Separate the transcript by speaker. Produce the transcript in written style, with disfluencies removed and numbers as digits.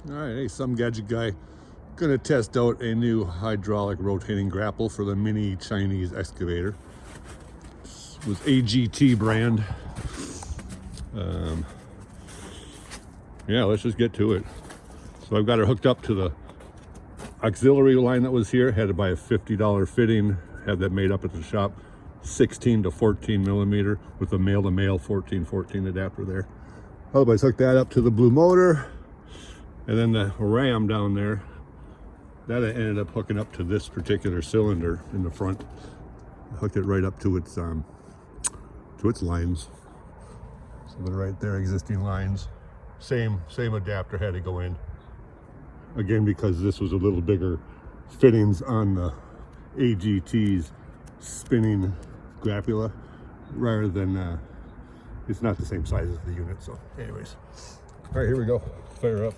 Speaker 1: All right, hey, some gadget guy. Gonna test out a new hydraulic rotating grapple for the mini Chinese excavator. This was AGT brand. Yeah, let's just get to it. So I've got it hooked up to the auxiliary line that was here. Had to buy a $50 fitting, have that made up at the shop. 16 to 14 millimeter with a male-to-male 1414 adapter there. Otherwise, hook that up to the blue motor, and then the ram down there, that I ended up hooking up to this particular cylinder in the front. I hooked it right up to its lines. So they're right there, existing lines. Same adapter had to go in. Again, because this was a little bigger fittings on the AGT's spinning grapula, rather than it's not the same size as the unit. So anyways, all right, here we go. Fire up.